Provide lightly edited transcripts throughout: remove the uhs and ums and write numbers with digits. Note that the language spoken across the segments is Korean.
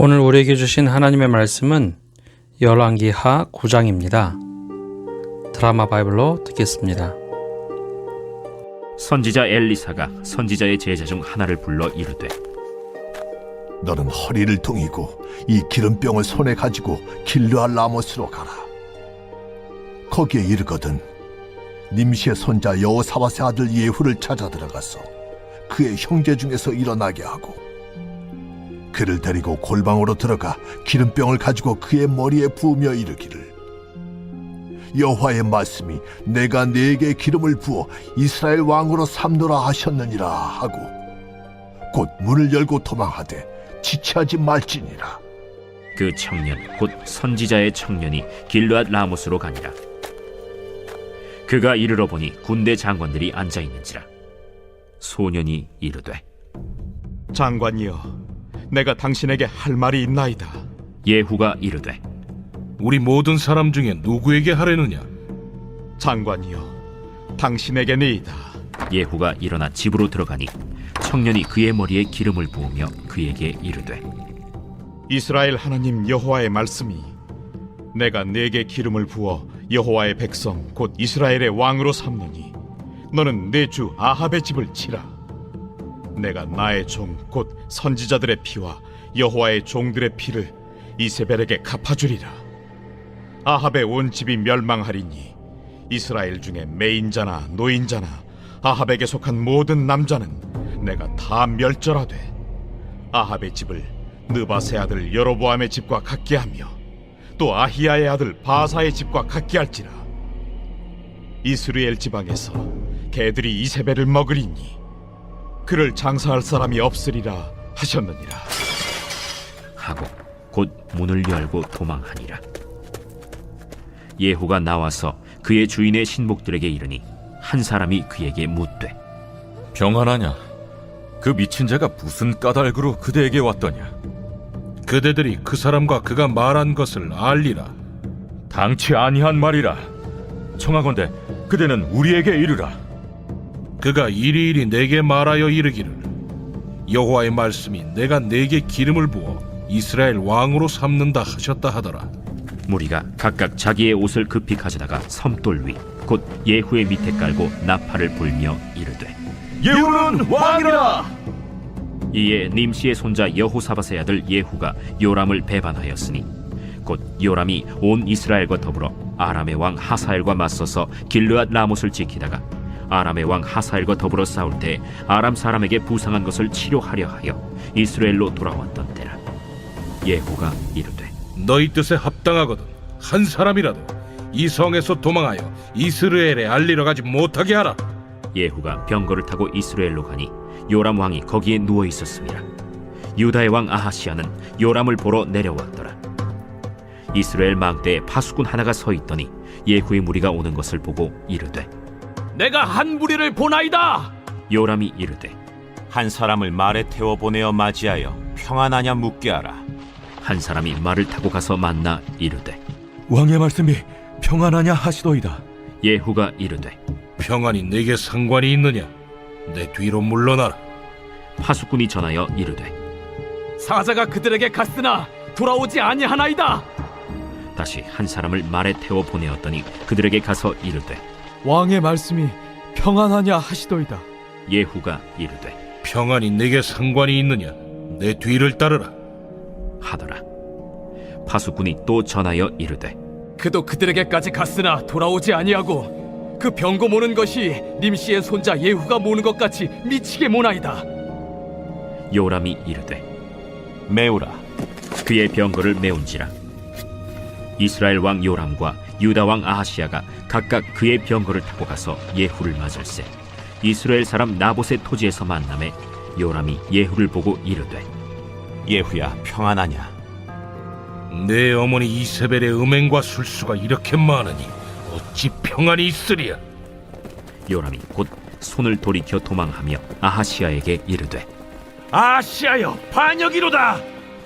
오늘 우리에게 주신 하나님의 말씀은 열왕기하 9장입니다. 드라마 바이블로 듣겠습니다. 선지자 엘리사가 선지자의 제자 중 하나를 불러 이르되, 너는 허리를 동이고 이 기름병을 손에 가지고 길르앗 라못으로 가라. 거기에 이르거든 님시의 손자 여호사밧의 아들 예후를 찾아 들어가서 그의 형제 중에서 일어나게 하고 그를 데리고 골방으로 들어가 기름병을 가지고 그의 머리에 부으며 이르기를, 여호와의 말씀이 내가 네게 기름을 부어 이스라엘 왕으로 삼노라 하셨느니라 하고 곧 문을 열고 도망하되 지체하지 말지니라. 그 청년 곧 선지자의 청년이 길르앗 라못으로 가니라. 그가 이르러 보니 군대 장관들이 앉아 있는지라. 소년이 이르되, 장관이여, 내가 당신에게 할 말이 있나이다. 예후가 이르되, 우리 모든 사람 중에 누구에게 하려느냐? 장관이여, 당신에게니이다. 예후가 일어나 집으로 들어가니 청년이 그의 머리에 기름을 부으며 그에게 이르되, 이스라엘 하나님 여호와의 말씀이 내가 네게 기름을 부어 여호와의 백성 곧 이스라엘의 왕으로 삼느니 너는 내 주 아합의 집을 치라. 내가 나의 종 곧 선지자들의 피와 여호와의 종들의 피를 이세벨에게 갚아주리라. 아합의 온 집이 멸망하리니 이스라엘 중에 매인자나 노인자나 아합에게 속한 모든 남자는 내가 다 멸절하되 아합의 집을 느바세 아들 여로보암의 집과 같게 하며 또 아히야의 아들 바사의 집과 같게 할지라. 이스라엘 지방에서 개들이 이세벨을 먹으리니 그를 장사할 사람이 없으리라 하셨느니라. 하고 곧 문을 열고 도망하니라. 예후가 나와서 그의 주인의 신복들에게 이르니 한 사람이 그에게 묻되, 평안하냐? 그 미친 자가 무슨 까닭으로 그대에게 왔더냐? 그대들이 그 사람과 그가 말한 것을 알리라. 당치 아니한 말이라. 청하건대 그대는 우리에게 이르라. 그가 이리이리 내게 말하여 이르기를, 여호와의 말씀이 내가 네게 기름을 부어 이스라엘 왕으로 삼는다 하셨다 하더라. 무리가 각각 자기의 옷을 급히 가져다가 섬돌 위 곧 예후의 밑에 깔고 나팔을 불며 이르되, 예후는 왕이라. 이에 님시의 손자 여호사밧의 아들 예후가 요람을 배반하였으니 곧 요람이 온 이스라엘과 더불어 아람의 왕 하사엘과 맞서서 길르앗 라못을 지키다가 아람의 왕 하사엘과 더불어 싸울 때 아람 사람에게 부상한 것을 치료하려 하여 이스라엘로 돌아왔던 때라. 예후가 이르되, 너희 뜻에 합당하거든 한 사람이라도 이 성에서 도망하여 이스라엘에 알리러 가지 못하게 하라. 예후가 병거를 타고 이스라엘로 가니 요람 왕이 거기에 누워 있었습니다. 유다의 왕 아하시아는 요람을 보러 내려왔더라. 이스라엘 망대에 파수꾼 하나가 서 있더니 예후의 무리가 오는 것을 보고 이르되, 내가 한 무리를 보나이다. 요람이 이르되, 한 사람을 말에 태워 보내어 맞이하여 평안하냐 묻게 하라. 한 사람이 말을 타고 가서 만나 이르되, 왕의 말씀이 평안하냐 하시도이다. 예후가 이르되, 평안이 내게 상관이 있느냐? 내 뒤로 물러나라. 파수꾼이 전하여 이르되, 사자가 그들에게 갔으나 돌아오지 아니하나이다. 다시 한 사람을 말에 태워 보내었더니 그들에게 가서 이르되, 왕의 말씀이 평안하냐 하시도이다. 예후가 이르되, 평안이 내게 상관이 있느냐? 내 뒤를 따르라 하더라. 파수꾼이 또 전하여 이르되, 그도 그들에게까지 갔으나 돌아오지 아니하고 그 병거 모는 것이 님시의 손자 예후가 모는 것 같이 미치게 모나이다. 요람이 이르되, 메우라. 그의 병거를 메운지라. 이스라엘 왕 요람과 유다 왕 아하시아가 각각 그의 병거를 타고 가서 예후를 맞을세 이스라엘 사람 나봇의 토지에서 만남에 요람이 예후를 보고 이르되, 예후야, 평안하냐? 내 어머니 이세벨의 음행과 술수가 이렇게 많으니 어찌 평안이 있으랴? 요람이 곧 손을 돌이켜 도망하며 아하시아에게 이르되, 아시아여, 반역이로다.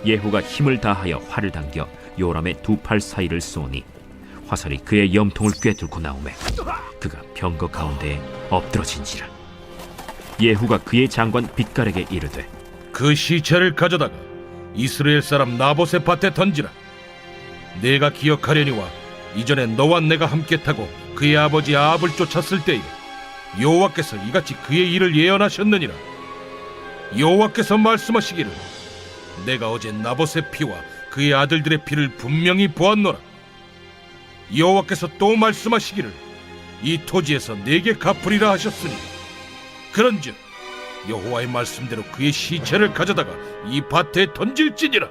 예후가 힘을 다하여 활을 당겨 요람의 두 팔 사이를 쏘니 화살이 그의 염통을 꿰뚫고 나오매 그가 병거 가운데에 엎드러진지라. 예후가 그의 장관 빗갈에게 이르되, 그 시체를 가져다가 이스라엘 사람 나봇의 밭에 던지라. 내가 기억하려니와 이전에 너와 내가 함께 타고 그의 아버지 아합을 쫓았을 때에 여호와께서 이같이 그의 일을 예언하셨느니라. 여호와께서 말씀하시기를 내가 어제 나봇의 피와 그의 아들들의 피를 분명히 보았노라. 여호와께서 또 말씀하시기를 이 토지에서 내게 갚으리라 하셨으니 그런즉 여호와의 말씀대로 그의 시체를 가져다가 이 밭에 던질지니라.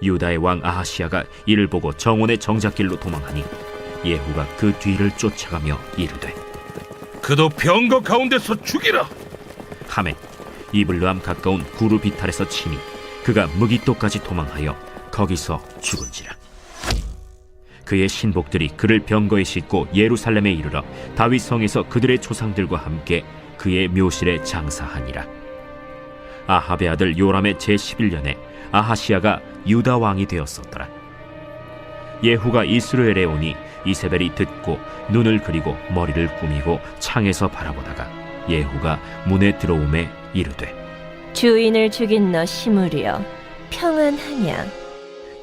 유다의 왕 아하시아가 이를 보고 정원의 정작길로 도망하니 예후가 그 뒤를 쫓아가며 이르되 그도 병거 가운데서 죽이라. 하매 이블르함 가까운 구루 비탈에서 치니 그가 무기토까지 도망하여 거기서 죽은지라. 그의 신복들이 그를 병거에 싣고 예루살렘에 이르러 다윗 성에서 그들의 조상들과 함께 그의 묘실에 장사하니라. 아합의 아들 요람의 제11년에 아하시아가 유다 왕이 되었었더라. 예후가 이스라엘에 오니 이세벨이 듣고 눈을 그리고 머리를 꾸미고 창에서 바라보다가 예후가 문에 들어오매 이르되 주인을 죽인 너 시므리여 평안하냐.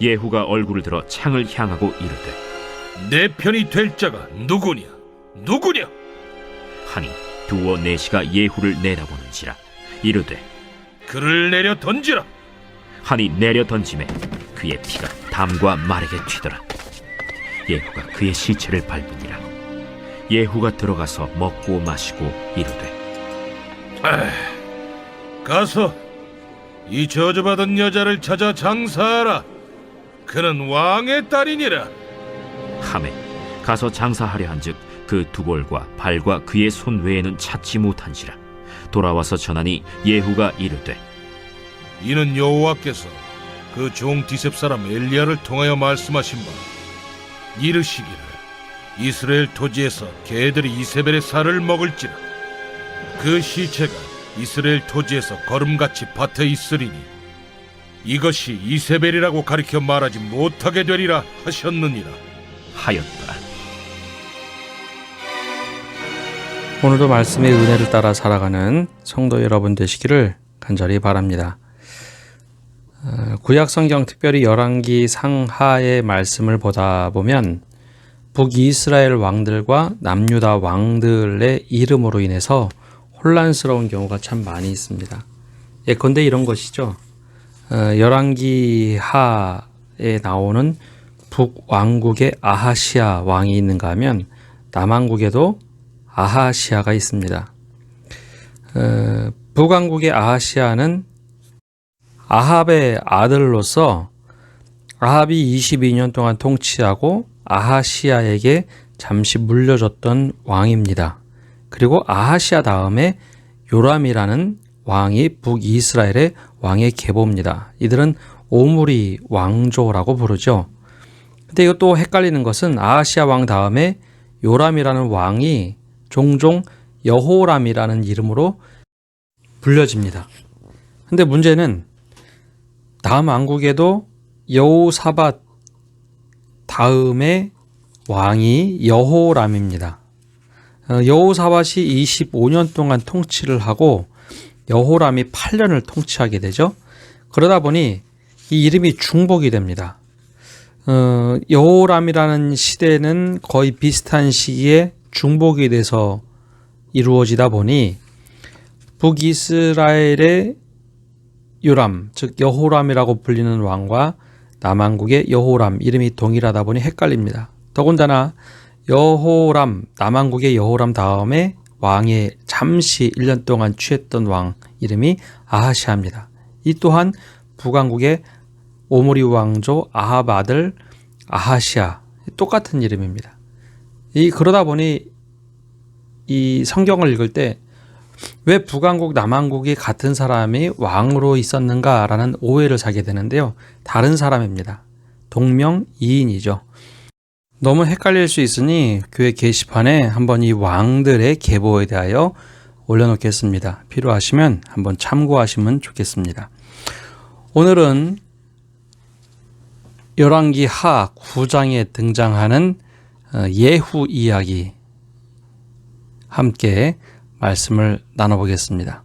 예후가 얼굴을 들어 창을 향하고 이르되 내 편이 될 자가 누구냐? 누구냐? 하니 두어 내시가 예후를 내다보는지라. 이르되 그를 내려 던지라. 하니 내려 던짐에 그의 피가 담과 말에게 튀더라. 예후가 그의 시체를 밟으니라. 예후가 들어가서 먹고 마시고 이르되 가서 이 저주받은 여자를 찾아 장사하라. 그는 왕의 딸이니라. 하매 가서 장사하려 한즉 그 두골과 발과 그의 손 외에는 찾지 못한지라. 돌아와서 전하니 예후가 이르되 이는 여호와께서 그 종 디셉 사람 엘리야를 통하여 말씀하신 바 이르시기를 이스라엘 토지에서 개들이 이세벨의 살을 먹을지라. 그 시체가 이스라엘 토지에서 거름같이 밭에 있으리니 이것이 이세벨이라고 가리켜 말하지 못하게 되리라 하셨느니라 하였더라. 오늘도 말씀의 은혜를 따라 살아가는 성도 여러분 되시기를 간절히 바랍니다. 구약 성경 특별히 열왕기 상하의 말씀을 보다 보면 북이스라엘 왕들과 남유다 왕들의 이름으로 인해서 혼란스러운 경우가 참 많이 있습니다. 예컨대 이런 것이죠. 열왕기 하에 나오는 북왕국에 아하시아 왕이 있는가 하면 남왕국에도 아하시아가 있습니다. 북왕국의 아하시아는 아합의 아들로서 아합이 22년 동안 통치하고 아하시아에게 잠시 물려줬던 왕입니다. 그리고 아하시아 다음에 요람이라는 왕이 북이스라엘의 왕의 계보입니다. 이들은 오므리 왕조라고 부르죠. 근데 이것도 헷갈리는 것은 아하시아 왕 다음에 요람이라는 왕이 종종 여호람이라는 이름으로 불려집니다. 근데 문제는 다음 왕국에도 여호사밧 다음에 왕이 여호람입니다. 여호사밧이 25년 동안 통치를 하고 여호람이 8년을 통치하게 되죠. 그러다 보니 이 이름이 중복이 됩니다. 여호람이라는 시대는 거의 비슷한 시기에 중복이 돼서 이루어지다 보니 북이스라엘의 요람, 즉 여호람이라고 불리는 왕과 남왕국의 여호람 이름이 동일하다 보니 헷갈립니다. 더군다나 여호람, 남왕국의 여호람 다음에 왕의 잠시 1년 동안 취했던 왕 이름이 아하시아입니다. 이 또한 북왕국의 오므리 왕조 아합 아들 아하시아 똑같은 이름입니다. 그러다 보니 이 성경을 읽을 때 왜 북왕국 남왕국이 같은 사람이 왕으로 있었는가라는 오해를 사게 되는데요. 다른 사람입니다. 동명이인이죠. 너무 헷갈릴 수 있으니 교회 게시판에 한번 이 왕들의 계보에 대하여 올려놓겠습니다. 필요하시면 한번 참고하시면 좋겠습니다. 오늘은 열왕기 하 9장에 등장하는 예후 이야기 함께 말씀을 나눠보겠습니다.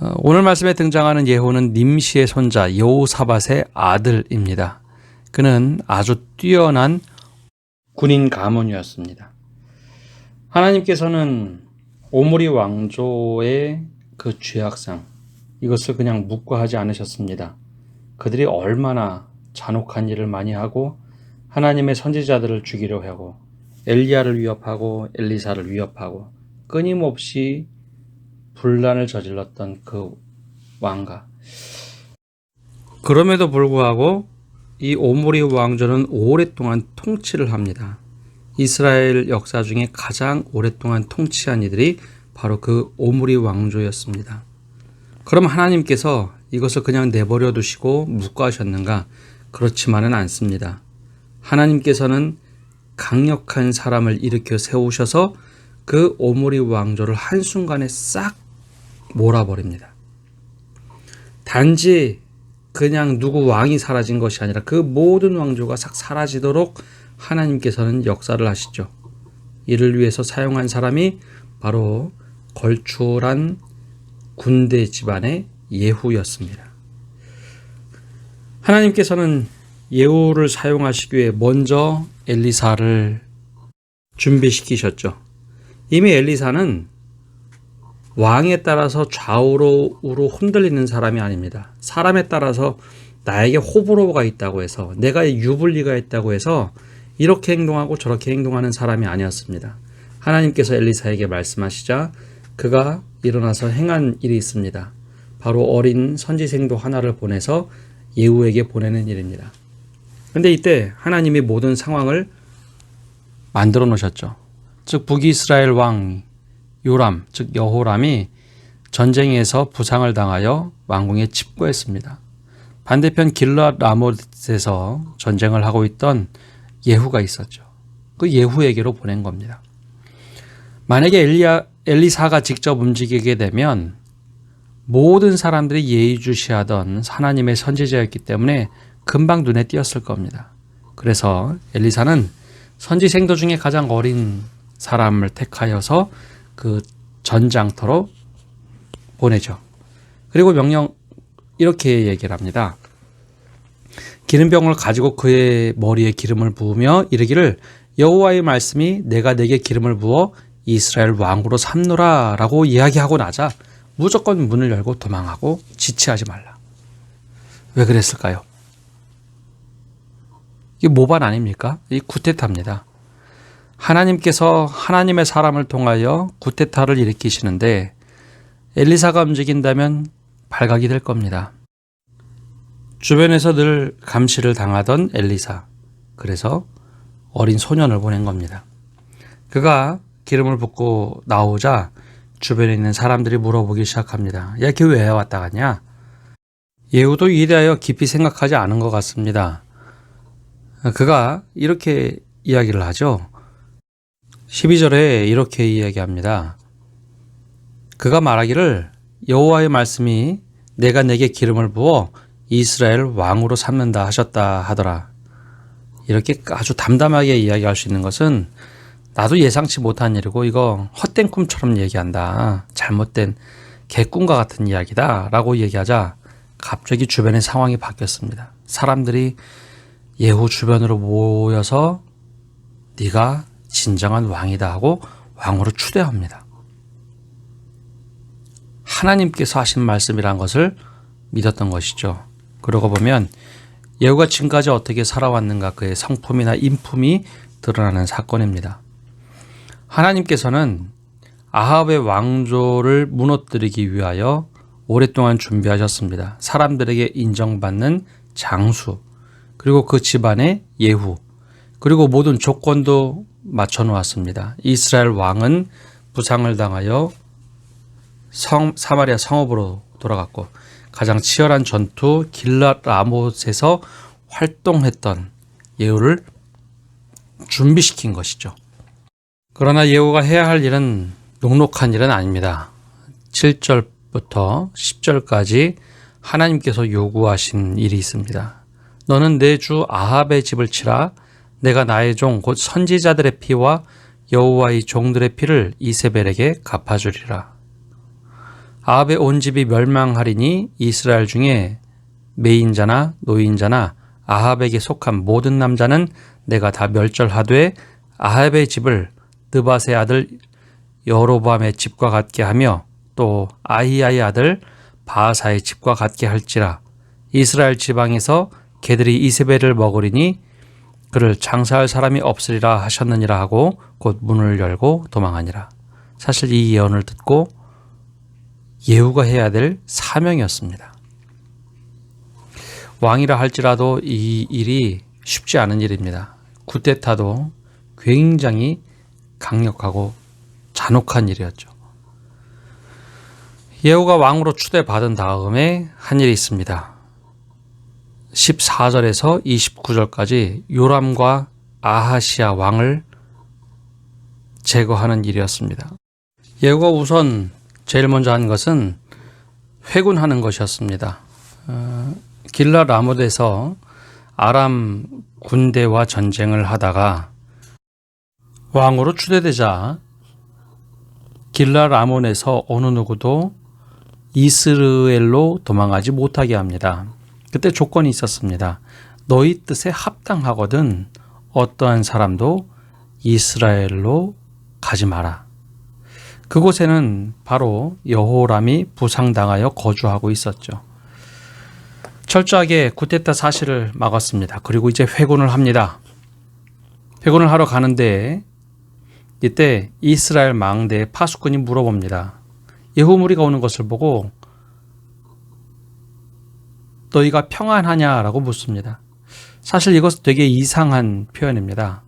오늘 말씀에 등장하는 예후는 nim시의 손자 여호사밧의 아들입니다. 그는 아주 뛰어난 군인 가문이었습니다. 하나님께서는 오므리 왕조의 그 죄악상, 이것을 그냥 묵과하지 않으셨습니다. 그들이 얼마나 잔혹한 일을 많이 하고 하나님의 선지자들을 죽이려 하고 엘리야를 위협하고 엘리사를 위협하고 끊임없이 분란을 저질렀던 그 왕가. 그럼에도 불구하고 이 오므리 왕조는 오랫동안 통치를 합니다. 이스라엘 역사 중에 가장 오랫동안 통치한 이들이 바로 그 오므리 왕조였습니다. 그럼 하나님께서 이것을 그냥 내버려 두시고 묵과하셨는가? 그렇지만은 않습니다. 하나님께서는 강력한 사람을 일으켜 세우셔서 그 오므리 왕조를 한순간에 싹 몰아버립니다. 단지 그냥 누구 왕이 사라진 것이 아니라 그 모든 왕조가 싹 사라지도록 하나님께서는 역사를 하시죠. 이를 위해서 사용한 사람이 바로 걸출한 군대 집안의 예후였습니다. 하나님께서는 예후를 사용하시기 위해 먼저 엘리사를 준비시키셨죠. 이미 엘리사는 왕에 따라서 좌우로 흔들리는 사람이 아닙니다. 사람에 따라서 나에게 호불호가 있다고 해서, 내가 유불리가 있다고 해서 이렇게 행동하고 저렇게 행동하는 사람이 아니었습니다. 하나님께서 엘리사에게 말씀하시자 그가 일어나서 행한 일이 있습니다. 바로 어린 선지생도 하나를 보내서 예후에게 보내는 일입니다. 근데 이때 하나님이 모든 상황을 만들어 놓으셨죠. 즉 북이스라엘 왕 요람, 즉 여호람이 전쟁에서 부상을 당하여 왕궁에 칩거했습니다. 반대편 길르앗 라못에서 전쟁을 하고 있던 예후가 있었죠. 그 예후에게로 보낸 겁니다. 만약에 엘리사가 직접 움직이게 되면 모든 사람들이 예의주시하던 하나님의 선지자였기 때문에 금방 눈에 띄었을 겁니다. 그래서 엘리사는 선지생도 중에 가장 어린 사람을 택하여서 그 전장터로 보내죠. 그리고 명령 이렇게 얘기를 합니다. 기름병을 가지고 그의 머리에 기름을 부으며 이르기를 여호와의 말씀이 내가 내게 기름을 부어 이스라엘 왕으로 삼노라 라고 이야기하고 나자 무조건 문을 열고 도망하고 지체하지 말라. 왜 그랬을까요? 이게 모반 아닙니까? 이 쿠데타입니다. 하나님께서 하나님의 사람을 통하여 쿠데타를 일으키시는데 엘리사가 움직인다면 발각이 될 겁니다. 주변에서 늘 감시를 당하던 엘리사. 그래서 어린 소년을 보낸 겁니다. 그가 기름을 붓고 나오자 주변에 있는 사람들이 물어보기 시작합니다. 야, 걔 왜 왔다 갔냐? 예후도 이에 대하여 깊이 생각하지 않은 것 같습니다. 그가 이렇게 이야기를 하죠. 12절에 이렇게 이야기합니다. 그가 말하기를 여호와의 말씀이 내가 내게 기름을 부어 이스라엘 왕으로 삼는다 하셨다 하더라. 이렇게 아주 담담하게 이야기할 수 있는 것은 나도 예상치 못한 일이고 이거 헛된 꿈처럼 얘기한다. 잘못된 개꿈과 같은 이야기다 라고 얘기하자 갑자기 주변의 상황이 바뀌었습니다. 사람들이 예후 주변으로 모여서 네가 진정한 왕이다 하고 왕으로 추대합니다. 하나님께서 하신 말씀이란 것을 믿었던 것이죠. 그러고 보면 예후가 지금까지 어떻게 살아왔는가 그의 성품이나 인품이 드러나는 사건입니다. 하나님께서는 아합의 왕조를 무너뜨리기 위하여 오랫동안 준비하셨습니다. 사람들에게 인정받는 장수, 그리고 그 집안의 예후, 그리고 모든 조건도 맞춰놓았습니다. 이스라엘 왕은 부상을 당하여 사마리아 성읍으로 돌아갔고 가장 치열한 전투 길르앗 라못에서 활동했던 예후를 준비시킨 것이죠. 그러나 예후가 해야 할 일은 녹록한 일은 아닙니다. 7절부터 10절까지 하나님께서 요구하신 일이 있습니다. 너는 내 주 아합의 집을 치라. 내가 나의 종 곧 선지자들의 피와 여호와의 종들의 피를 이세벨에게 갚아주리라. 아합의 온 집이 멸망하리니 이스라엘 중에 매인자나 노인자나 아합에게 속한 모든 남자는 내가 다 멸절하되 아합의 집을 느밧의 아들 여로보암의 집과 같게 하며 또 아히야의 아들 바하사의 집과 같게 할지라. 이스라엘 지방에서 개들이 이세벨을 먹으리니 그를 장사할 사람이 없으리라 하셨느니라 하고 곧 문을 열고 도망하니라. 사실 이 예언을 듣고 예후가 해야 될 사명이었습니다. 왕이라 할지라도 이 일이 쉽지 않은 일입니다. 쿠데타도 굉장히 강력하고 잔혹한 일이었죠. 예후가 왕으로 추대받은 다음에 한 일이 있습니다. 14절에서 29절까지 요람과 아하시아 왕을 제거하는 일이었습니다. 예후가 우선 제일 먼저 한 것은 회군하는 것이었습니다. 길라 라못에서 아람 군대와 전쟁을 하다가 왕으로 추대되자 길라 라몬에서 어느 누구도 이스라엘로 도망가지 못하게 합니다. 그때 조건이 있었습니다. 너희 뜻에 합당하거든 어떠한 사람도 이스라엘로 가지 마라. 그곳에는 바로 여호람이 부상당하여 거주하고 있었죠. 철저하게 쿠데타 사실을 막았습니다. 그리고 이제 회군을 합니다. 회군을 하러 가는데 이때 이스라엘 망대의 파수꾼이 물어봅니다. 예후 무리가 오는 것을 보고 너희가 평안하냐라고 묻습니다. 사실 이것은 되게 이상한 표현입니다.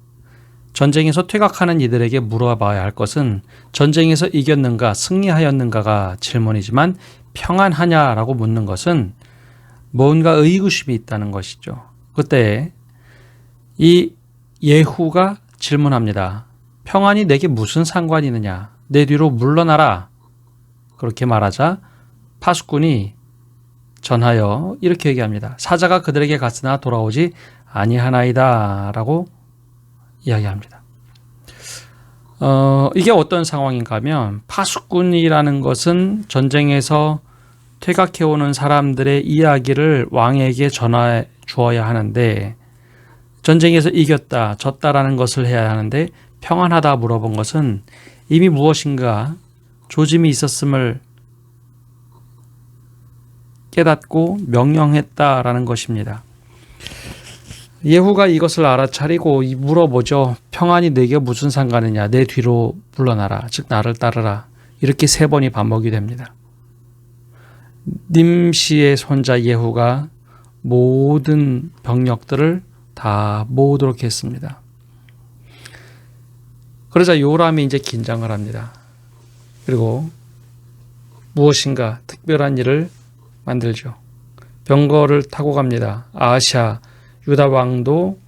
전쟁에서 퇴각하는 이들에게 물어봐야 할 것은 전쟁에서 이겼는가 승리하였는가가 질문이지만 평안하냐라고 묻는 것은 뭔가 의구심이 있다는 것이죠. 그때 이 예후가 질문합니다. 평안이 내게 무슨 상관이 있느냐? 내 뒤로 물러나라. 그렇게 말하자 파수꾼이 전하여 이렇게 얘기합니다. 사자가 그들에게 갔으나 돌아오지 아니하나이다 라고 이야기합니다. 이게 어떤 상황인가 하면 파수꾼이라는 것은 전쟁에서 퇴각해오는 사람들의 이야기를 왕에게 전해 주어야 하는데 전쟁에서 이겼다, 졌다라는 것을 해야 하는데 평안하다 물어본 것은 이미 무엇인가 조짐이 있었음을 깨닫고 명령했다라는 것입니다. 예후가 이것을 알아차리고 물어보죠. 평안이 내게 무슨 상관이냐? 내 뒤로 물러나라. 즉 나를 따르라. 이렇게 3번이 반복이 됩니다. 님시의 손자 예후가 모든 병력들을 다 모으도록 했습니다. 그러자 요람이 이제 긴장을 합니다. 그리고 무엇인가 특별한 일을 만들죠. 병거를 타고 갑니다. 아하시아 유다 왕도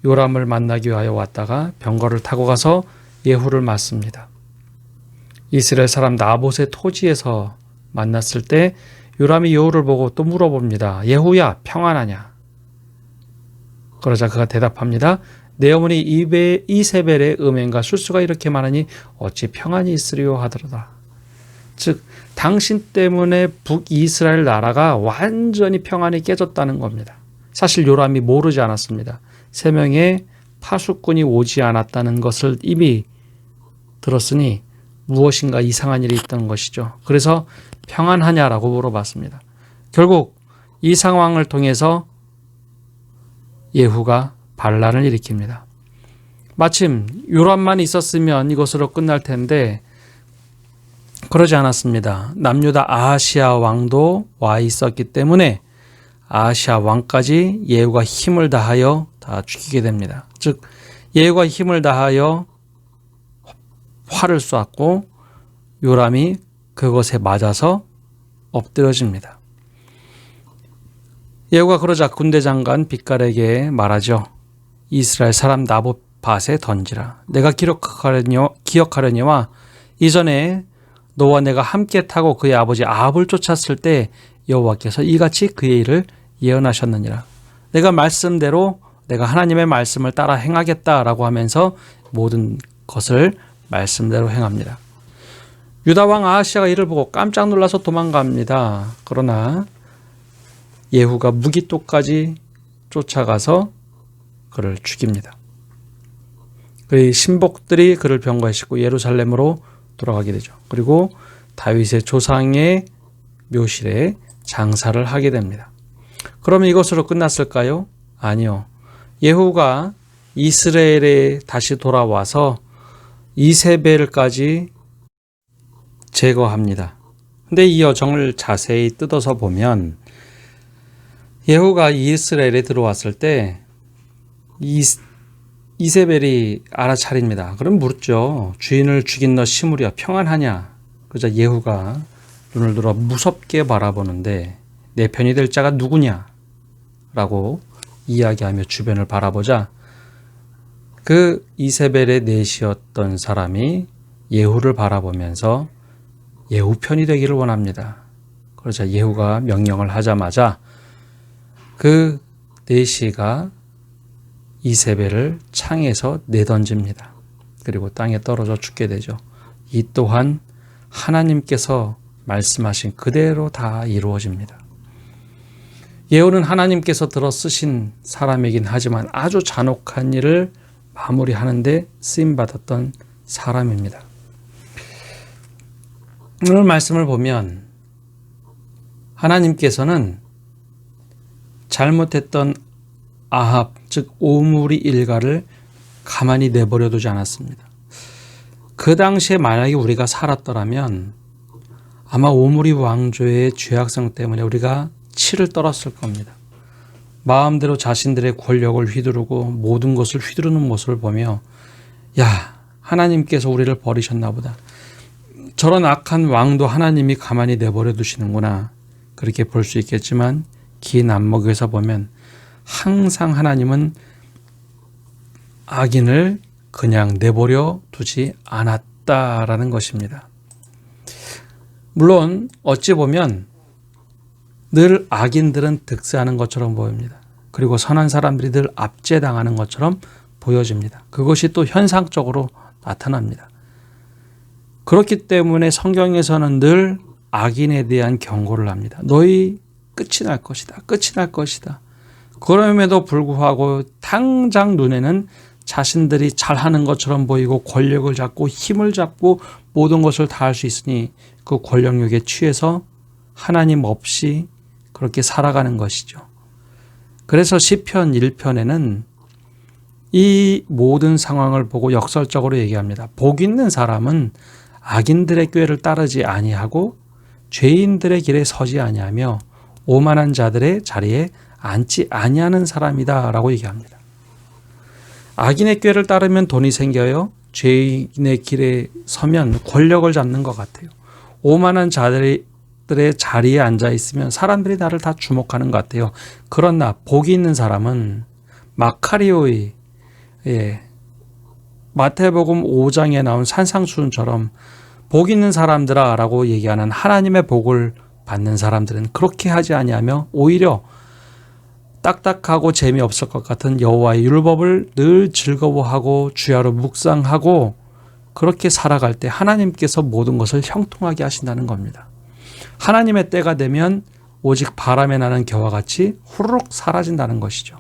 요람을 만나기 위하여 왔다가 병거를 타고 가서 예후를 맞습니다. 이스라엘 사람 나봇의 토지에서 만났을 때 요람이 예후를 보고 또 물어봅니다. 예후야 평안하냐? 그러자 그가 대답합니다. 내 어머니 이세벨의 음행과 술수가 이렇게 많으니 어찌 평안이 있으리요 하더라. 즉 당신 때문에 북이스라엘 나라가 완전히 평안이 깨졌다는 겁니다. 사실 요람이 모르지 않았습니다. 3명의 파수꾼이 오지 않았다는 것을 이미 들었으니 무엇인가 이상한 일이 있던 것이죠. 그래서 평안하냐라고 물어봤습니다. 결국 이 상황을 통해서 예후가 반란을 일으킵니다. 마침 요람만 있었으면 이것으로 끝날 텐데 그러지 않았습니다. 남유다 아하시아 왕도 와 있었기 때문에 아하시아 왕까지 예후가 힘을 다하여 다 죽이게 됩니다. 즉 예후가 힘을 다하여 활을 쏘았고 요람이 그것에 맞아서 엎드려집니다. 예후가 그러자 군대장관 빗갈에게 말하죠. 이스라엘 사람 나봇밭에 던지라. 내가 기억하려니와 이전에 너와 내가 함께 타고 그의 아버지 아합을 쫓았을 때 여호와께서 이같이 그의 일을 예언하셨느니라. 내가 말씀대로 내가 하나님의 말씀을 따라 행하겠다라고 하면서 모든 것을 말씀대로 행합니다. 유다 왕 아하시아가 이를 보고 깜짝 놀라서 도망갑니다. 그러나 예후가 무기토까지 쫓아가서 그를 죽입니다. 그의 신복들이 그를 병거에 싣고 예루살렘으로 돌아가게 되죠. 그리고 다윗의 조상의 묘실에 장사를 하게 됩니다. 그러면 이것으로 끝났을까요? 아니요. 예후가 이스라엘에 다시 돌아와서 이세벨까지 제거합니다. 근데 이 여정을 자세히 뜯어서 보면 예후가 이스라엘에 들어왔을 때 이세벨이 알아차립니다. 그럼 묻죠. 주인을 죽인 너 시므리야 평안하냐? 그러자 예후가 눈을 들어 무섭게 바라보는데 내 편이 될 자가 누구냐? 라고 이야기하며 주변을 바라보자 그 이세벨의 내시였던 사람이 예후를 바라보면서 예후 편이 되기를 원합니다. 그러자 예후가 명령을 하자마자 그 내시가 이세벨을 창에서 내던집니다. 그리고 땅에 떨어져 죽게 되죠. 이 또한 하나님께서 말씀하신 그대로 다 이루어집니다. 예후는 하나님께서 들어 쓰신 사람이긴 하지만 아주 잔혹한 일을 마무리하는데 쓰임받았던 사람입니다. 오늘 말씀을 보면 하나님께서는 잘못했던 아합, 즉 오므리 일가를 가만히 내버려 두지 않았습니다. 그 당시에 만약에 우리가 살았더라면 아마 오므리 왕조의 죄악성 때문에 우리가 치를 떨었을 겁니다. 마음대로 자신들의 권력을 휘두르고 모든 것을 휘두르는 모습을 보며 야, 하나님께서 우리를 버리셨나 보다. 저런 악한 왕도 하나님이 가만히 내버려 두시는구나. 그렇게 볼 수 있겠지만 긴 안목에서 보면 항상 하나님은 악인을 그냥 내버려 두지 않았다라는 것입니다. 물론 어찌 보면 늘 악인들은 득세하는 것처럼 보입니다. 그리고 선한 사람들이 늘 압제당하는 것처럼 보여집니다. 그것이 또 현상적으로 나타납니다. 그렇기 때문에 성경에서는 늘 악인에 대한 경고를 합니다. 너희 끝이 날 것이다. 끝이 날 것이다. 그럼에도 불구하고 당장 눈에는 자신들이 잘하는 것처럼 보이고 권력을 잡고 힘을 잡고 모든 것을 다 할 수 있으니 그 권력욕에 취해서 하나님 없이 그렇게 살아가는 것이죠. 그래서 시편 1편에는 이 모든 상황을 보고 역설적으로 얘기합니다. 복 있는 사람은 악인들의 꾀를 따르지 아니하고 죄인들의 길에 서지 아니하며 오만한 자들의 자리에 앉지 아니하는 사람이다 라고 얘기합니다. 악인의 꾀를 따르면 돈이 생겨요. 죄인의 길에 서면 권력을 잡는 것 같아요. 오만한 자들의 자리에 앉아 있으면 사람들이 나를 다 주목하는 것 같아요. 그러나 복이 있는 사람은 마카리오의 마태복음 5장에 나온 산상수훈처럼 복 있는 사람들아 라고 얘기하는 하나님의 복을 받는 사람들은 그렇게 하지 아니하며 오히려 딱딱하고 재미없을 것 같은 여호와의 율법을 늘 즐거워하고 주야로 묵상하고 그렇게 살아갈 때 하나님께서 모든 것을 형통하게 하신다는 겁니다. 하나님의 때가 되면 오직 바람에 나는 겨와 같이 후루룩 사라진다는 것이죠.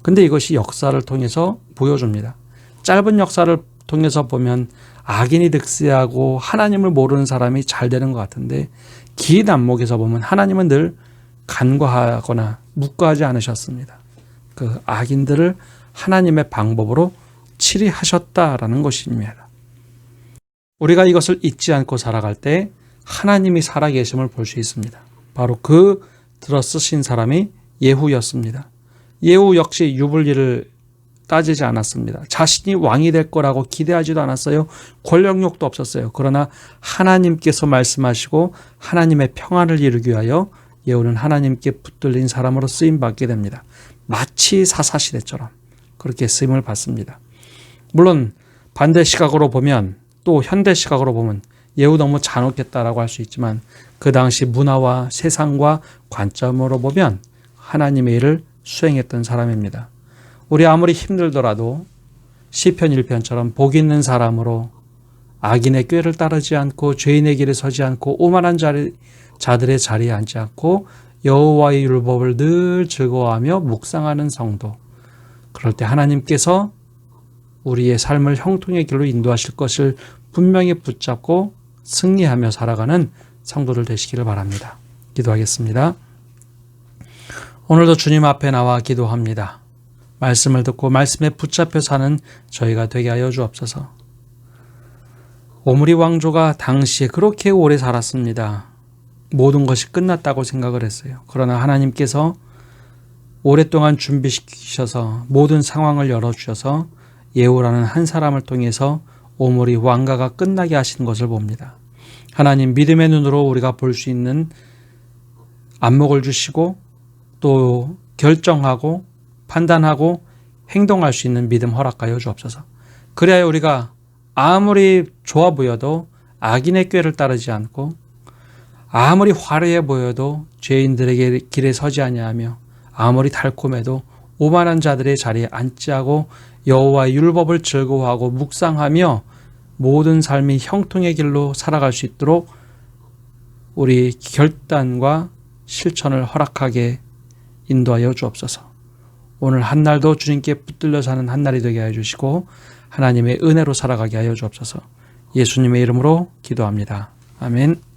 근데 이것이 역사를 통해서 보여줍니다. 짧은 역사를 통해서 보면 악인이 득세하고 하나님을 모르는 사람이 잘 되는 것 같은데 긴 안목에서 보면 하나님은 늘 간과하거나 묵과하지 않으셨습니다. 그 악인들을 하나님의 방법으로 치리하셨다라는 것입니다. 우리가 이것을 잊지 않고 살아갈 때 하나님이 살아계심을 볼 수 있습니다. 바로 그 들어 쓰신 사람이 예후였습니다. 예후 역시 유불리를 따지지 않았습니다. 자신이 왕이 될 거라고 기대하지도 않았어요. 권력욕도 없었어요. 그러나 하나님께서 말씀하시고 하나님의 평안을 이루기 위하여 예후는 하나님께 붙들린 사람으로 쓰임받게 됩니다. 마치 사사시대처럼 그렇게 쓰임을 받습니다. 물론 반대 시각으로 보면 또 현대 시각으로 보면 예후 너무 잔혹했다라고 할 수 있지만 그 당시 문화와 세상과 관점으로 보면 하나님의 일을 수행했던 사람입니다. 우리 아무리 힘들더라도 시편 1편처럼 복 있는 사람으로 악인의 꾀를 따르지 않고 죄인의 길에 서지 않고 오만한 자들의 자리에 앉지 않고 여호와의 율법을 늘 즐거워하며 묵상하는 성도. 그럴 때 하나님께서 우리의 삶을 형통의 길로 인도하실 것을 분명히 붙잡고 승리하며 살아가는 성도들 되시기를 바랍니다. 기도하겠습니다. 오늘도 주님 앞에 나와 기도합니다. 말씀을 듣고 말씀에 붙잡혀 사는 저희가 되게 하여 주옵소서. 오므리 왕조가 당시에 그렇게 오래 살았습니다. 모든 것이 끝났다고 생각을 했어요. 그러나 하나님께서 오랫동안 준비시키셔서 모든 상황을 열어주셔서 예후라는 한 사람을 통해서 오므리 왕가가 끝나게 하신 것을 봅니다. 하나님 믿음의 눈으로 우리가 볼 수 있는 안목을 주시고 또 결정하고 판단하고 행동할 수 있는 믿음 허락하여 주옵소서. 그래야 우리가 아무리 좋아 보여도 악인의 꾀를 따르지 않고 아무리 화려해 보여도 죄인들에게 길에 서지 아니하며 아무리 달콤해도 오만한 자들의 자리에 앉지 않고 여호와의 율법을 즐거워하고 묵상하며 모든 삶이 형통의 길로 살아갈 수 있도록 우리 결단과 실천을 허락하게 인도하여 주옵소서. 오늘 한날도 주님께 붙들려 사는 한날이 되게 하여 주시고 하나님의 은혜로 살아가게 하여 주옵소서. 예수님의 이름으로 기도합니다. 아멘.